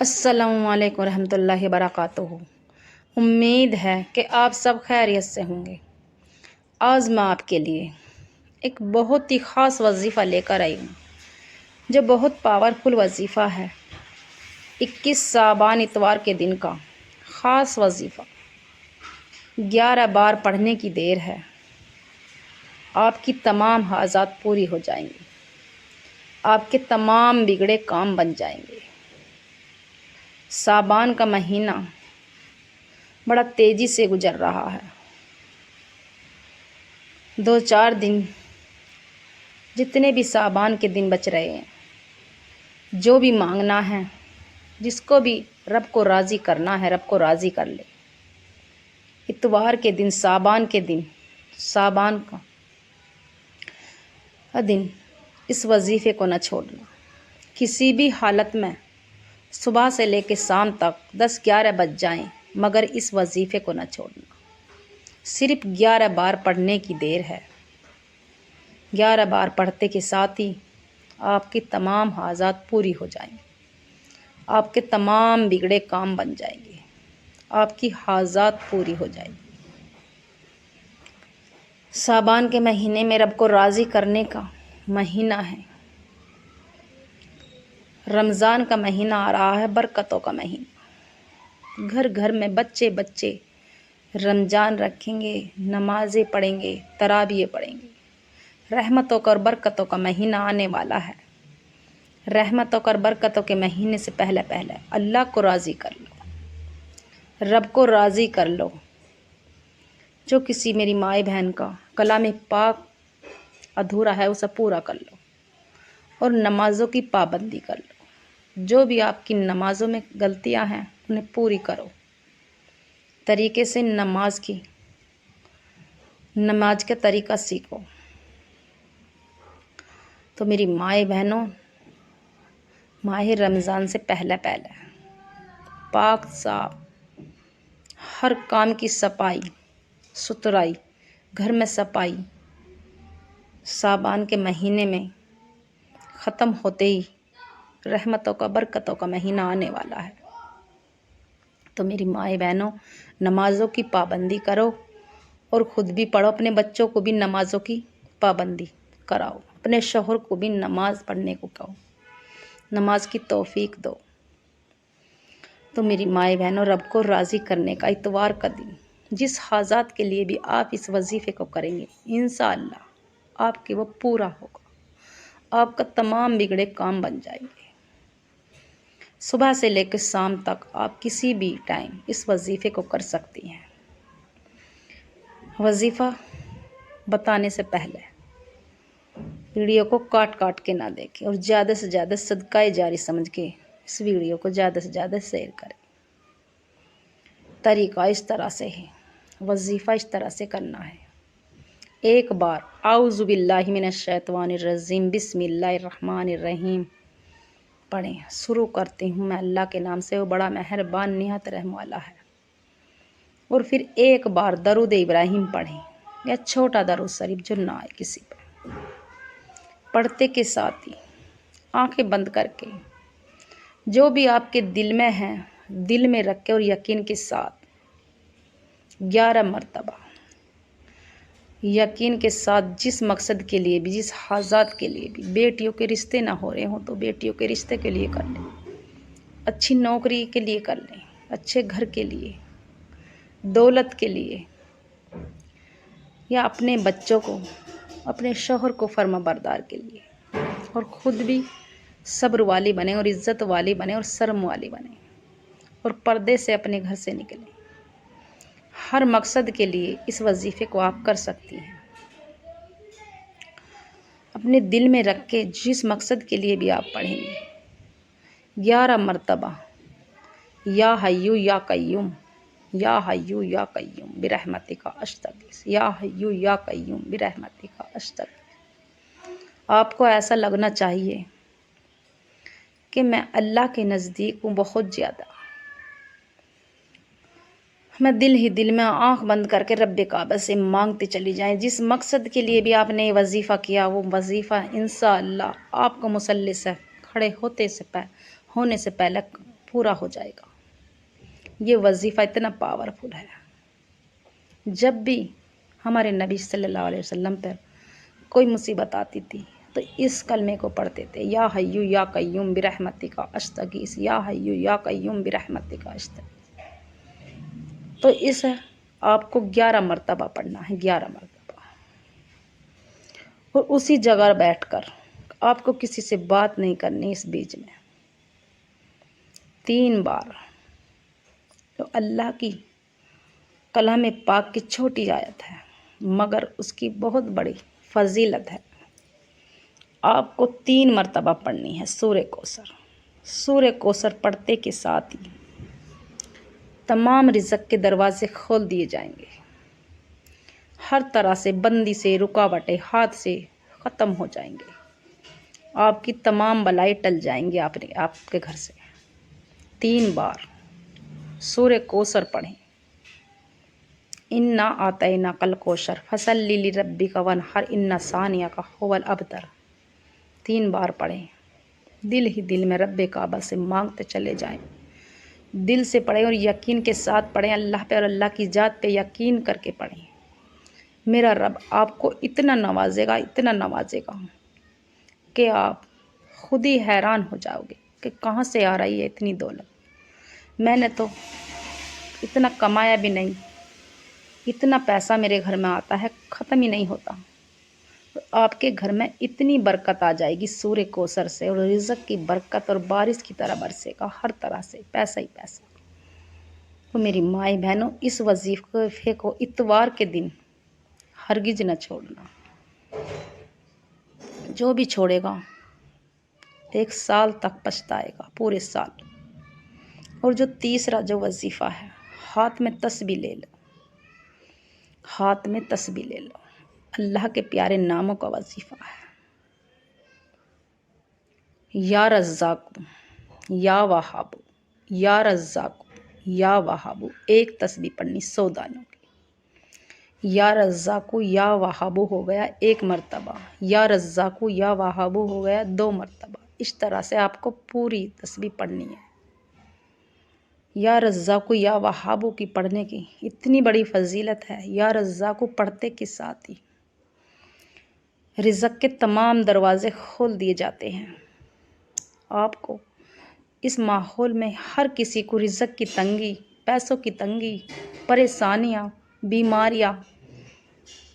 السلام علیکم ورحمۃ اللہ وبرکاتہ۔ امید ہے کہ آپ سب خیریت سے ہوں گے۔ آج میں آپ کے لیے ایک بہت ہی خاص وظیفہ لے کر آئی ہوں جو بہت پاورفل وظیفہ ہے۔ 21 شعبان اتوار کے دن کا خاص وظیفہ 11 بار پڑھنے کی دیر ہے۔ آپ کی تمام حاجات پوری ہو جائیں گی، آپ کے تمام بگڑے کام بن جائیں گے۔ شعبان کا مہینہ بڑا تیزی سے گزر رہا ہے۔ 2-4 دن جتنے بھی شعبان کے دن بچ رہے ہیں، جو بھی مانگنا ہے، جس کو بھی رب کو راضی کرنا ہے، رب کو راضی کر لے۔ اتوار کے دن، شعبان کے دن، شعبان کا دن اس وظیفے کو نہ چھوڑنا۔ کسی بھی حالت میں صبح سے لے کے شام تک 10-11 بج جائیں مگر اس وظیفے کو نہ چھوڑنا۔ صرف 11 بار پڑھنے کی دیر ہے۔ 11 بار پڑھتے کے ساتھ ہی آپ کی تمام حاجات پوری ہو جائیں گی، آپ کے تمام بگڑے کام بن جائیں گے، آپ کی حاجات پوری ہو جائیں گی۔ شعبان کے مہینے میں رب کو راضی کرنے کا مہینہ ہے۔ رمضان کا مہینہ آ رہا ہے، برکتوں کا مہینہ۔ گھر گھر میں بچے بچے رمضان رکھیں گے، نمازیں پڑھیں گے، تراویح پڑھیں گے۔ رحمتوں کا اور برکتوں کا مہینہ آنے والا ہے۔ رحمتوں کا اور برکتوں کے مہینے سے پہلے اللہ کو راضی کر لو، رب کو راضی کر لو۔ جو کسی میری مائی بہن کا کلام پاک ادھورا ہے اسے پورا کر لو اور نمازوں کی پابندی کر لو۔ جو بھی آپ کی نمازوں میں غلطیاں ہیں انہیں پوری کرو۔ طریقے سے نماز کا طریقہ سیکھو۔ تو میری مائی بہنوں، ماہ رمضان سے پہلے پاک صاف ہر کام کی صفائی ستھرائی، گھر میں صفائی شعبان کے مہینے میں ختم ہوتے ہی رحمتوں کا برکتوں کا مہینہ آنے والا ہے۔ تو میری مائی بہنوں، نمازوں کی پابندی کرو اور خود بھی پڑھو، اپنے بچوں کو بھی نمازوں کی پابندی کراؤ، اپنے شوہر کو بھی نماز پڑھنے کو کہو، نماز کی توفیق دو۔ تو میری مائی بہنوں، رب کو راضی کرنے کا اتوار کا دن جس حاجات کے لیے بھی آپ اس وظیفے کو کریں گے، انشاءاللہ آپ کے وہ پورا ہوگا، آپ کا تمام بگڑے کام بن جائیں گے۔ صبح سے لے کے شام تک آپ کسی بھی ٹائم اس وظیفے کو کر سکتی ہیں۔ وظیفہ بتانے سے پہلے ویڈیو کو کاٹ کے نہ دیکھیں اور زیادہ سے زیادہ صدقہ جاری سمجھ کے اس ویڈیو کو زیادہ سے زیادہ شیئر کریں۔ طریقہ اس طرح سے ہے، وظیفہ اس طرح سے کرنا ہے۔ ایک بار اعوذ باللہ من الشیطان الرجیم بسم اللہ الرحمن الرحیم پڑھیں۔ شروع کرتی ہوں میں اللہ کے نام سے، وہ بڑا مہربان نہایت رحم والا ہے۔ اور پھر ایک بار درود ابراہیم پڑھیں یا چھوٹا درود شریف جو نہ آئے کسی پہ، پڑھتے کے ساتھ ہی آنکھیں بند کر کے جو بھی آپ کے دل میں ہے دل میں رکھ کے اور یقین کے ساتھ 11 مرتبہ یقین کے ساتھ جس مقصد کے لیے بھی، جس حاجات کے لیے بھی، بیٹیوں کے رشتے نہ ہو رہے ہوں تو بیٹیوں کے رشتے کے لیے کر لیں، اچھی نوکری کے لیے کر لیں، اچھے گھر کے لیے، دولت کے لیے، یا اپنے بچوں کو، اپنے شوہر کو فرما بردار کے لیے، اور خود بھی صبر والی بنیں اور عزت والی بنیں اور شرم والی بنیں اور پردے سے اپنے گھر سے نکلیں۔ ہر مقصد کے لیے اس وظیفے کو آپ کر سکتی ہیں۔ اپنے دل میں رکھ کے جس مقصد کے لیے بھی آپ پڑھیں گے 11 مرتبہ یا حیو یا قیوم، یا حیو یا قیوم برحمتک استغیث، یا حیو یا قیوم برحمتک استغیث۔ آپ کو ایسا لگنا چاہیے کہ میں اللہ کے نزدیک ہوں بہت زیادہ۔ میں دل ہی دل میں آنکھ بند کر کے رب کعبہ سے مانگتے چلی جائیں۔ جس مقصد کے لیے بھی آپ نے یہ وظیفہ کیا وہ وظیفہ انشاءاللہ آپ کو مصلی سے کھڑے ہونے سے پہلے پورا ہو جائے گا۔ یہ وظیفہ اتنا پاورفل ہے۔ جب بھی ہمارے نبی صلی اللہ علیہ وسلم پر کوئی مصیبت آتی تھی تو اس کلمے کو پڑھتے تھے، یا حیو یا قیوم برحمتک استغیث، یا حیو یا قیوم برحمتک استغیث۔ تو اس آپ کو 11 مرتبہ پڑھنا ہے، 11 مرتبہ، اور اسی جگہ بیٹھ کر آپ کو کسی سے بات نہیں کرنی اس بیچ میں، 3 بار۔ تو اللہ کی کلام پاک کی چھوٹی آیت ہے مگر اس کی بہت بڑی فضیلت ہے۔ آپ کو 3 مرتبہ پڑھنی ہے سورہ کوثر۔ سورہ کوثر پڑھتے کے ساتھ ہی تمام رزق کے دروازے کھول دیے جائیں گے، ہر طرح سے بندی سے رکاوٹیں ہاتھ سے ختم ہو جائیں گے، آپ کی تمام بلائیں ٹل جائیں گی آپ کے گھر سے۔ 3 بار سورہ کوثر پڑھیں۔ انا اعطیناک الکوثر فصلی لربک وانحر ان شانئک ھو الابتر۔ 3 بار پڑھیں، دل ہی دل میں رب کعبہ سے مانگتے چلے جائیں، دل سے پڑھیں اور یقین کے ساتھ پڑھیں، اللہ پہ اور اللہ کی ذات پہ یقین کر کے پڑھیں۔ میرا رب آپ کو اتنا نوازے گا، اتنا نوازے گا کہ آپ خود ہی حیران ہو جاؤ گے کہ کہاں سے آ رہی ہے اتنی دولت۔ میں نے تو اتنا کمایا بھی نہیں، اتنا پیسہ میرے گھر میں آتا ہے ختم ہی نہیں ہوتا۔ آپ کے گھر میں اتنی برکت آ جائے گی سورہ کوثر سے، اور رزق کی برکت اور بارش کی طرح برسے گا، ہر طرح سے پیسہ ہی پیسہ۔ تو میری مائیں بہنوں، اس وظیفے کو اتوار کے دن ہرگز نہ چھوڑنا۔ جو بھی چھوڑے گا 1 سال تک پچھتائے گا، پورے سال۔ اور جو تیسرا جو وظیفہ ہے، ہاتھ میں تسبیح لے لو، ہاتھ میں تسبیح لے لو، اللہ کے پیارے ناموں کا وظیفہ ہے۔ یا رزاق، یا وہاب، یا رزاق، یا وہاب، ایک تسبیح پڑھنی 100 دانوں کی۔ یا رزاق یا وہاب ہو گیا 1 مرتبہ، یا رزاق یا وہاب ہو گیا 2 مرتبہ۔ اس طرح سے آپ کو پوری تسبیح پڑھنی ہے۔ یا رزاق یا وہاب کی پڑھنے کی اتنی بڑی فضیلت ہے، یا رزاق پڑھتے کے ساتھ ہی رزق کے تمام دروازے کھول دیے جاتے ہیں۔ آپ کو اس ماحول میں ہر کسی کو رزق کی تنگی، پیسوں کی تنگی، پریشانیاں، بیماریاں،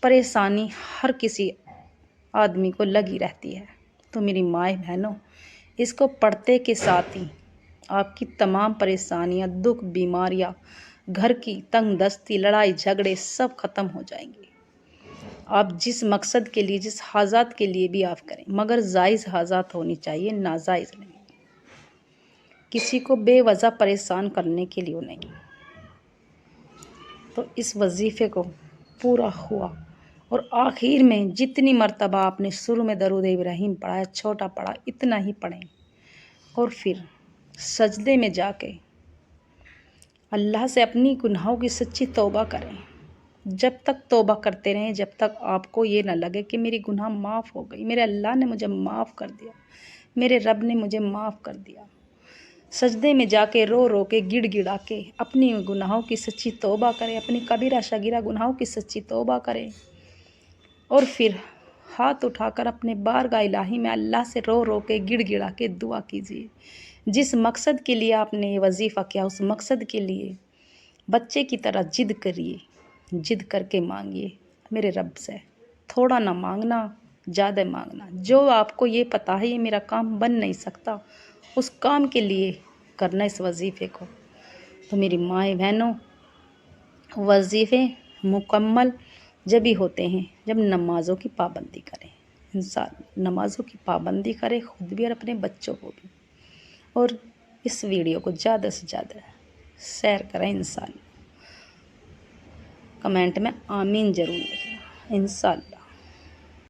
پریشانی ہر کسی آدمی کو لگی رہتی ہے۔ تو میری مائیں بہنوں، اس کو پڑھتے کے ساتھ ہی آپ کی تمام پریشانیاں، دکھ، بیماریاں، گھر کی تنگ دستی، لڑائی جھگڑے سب ختم ہو جائیں گے۔ آپ جس مقصد کے لیے، جس حاجات کے لیے بھی آپ کریں، مگر جائز حاجات ہونی چاہیے، ناجائز نہیں، کسی کو بے وجہ پریشان کرنے کے لیے نہیں۔ تو اس وظیفے کو پورا ہوا، اور آخر میں جتنی مرتبہ آپ نے شروع میں درود ابراہیم پڑھا ہے، چھوٹا پڑھا، اتنا ہی پڑھیں، اور پھر سجدے میں جا کے اللہ سے اپنی گناہوں کی سچی توبہ کریں۔ جب تک توبہ کرتے رہیں، جب تک آپ کو یہ نہ لگے کہ میری گناہ معاف ہو گئی، میرے اللہ نے مجھے معاف کر دیا، میرے رب نے مجھے معاف کر دیا۔ سجدے میں جا کے رو رو کے، گڑ گڑا کے اپنی گناہوں کی سچی توبہ کریں، اپنی کبیرہ صغیرہ گناہوں کی سچی توبہ کریں، اور پھر ہاتھ اٹھا کر اپنے بارگاہ الہی میں اللہ سے رو رو کے، گڑ گڑا کے دعا کیجیے۔ جس مقصد کے لیے آپ نے یہ وظیفہ کیا، اس مقصد کے لیے بچے کی طرح ضد کریے، ضد کر کے مانگیے میرے رب سے۔ تھوڑا نہ مانگنا، زیادہ مانگنا۔ جو آپ کو یہ پتہ ہے یہ میرا کام بن نہیں سکتا، اس کام کے لیے کرنا اس وظیفے کو۔ تو میری مائیں بہنوں، وظیفے مکمل جب ہی ہوتے ہیں جب نمازوں کی پابندی کریں۔ انسان نمازوں کی پابندی کرے، خود بھی اور اپنے بچوں کو بھی، اور اس ویڈیو کو زیادہ سے زیادہ شیئر کریں انشاءاللہ۔ کمنٹ میں آمین ضرور لکھنا انشاءاللہ۔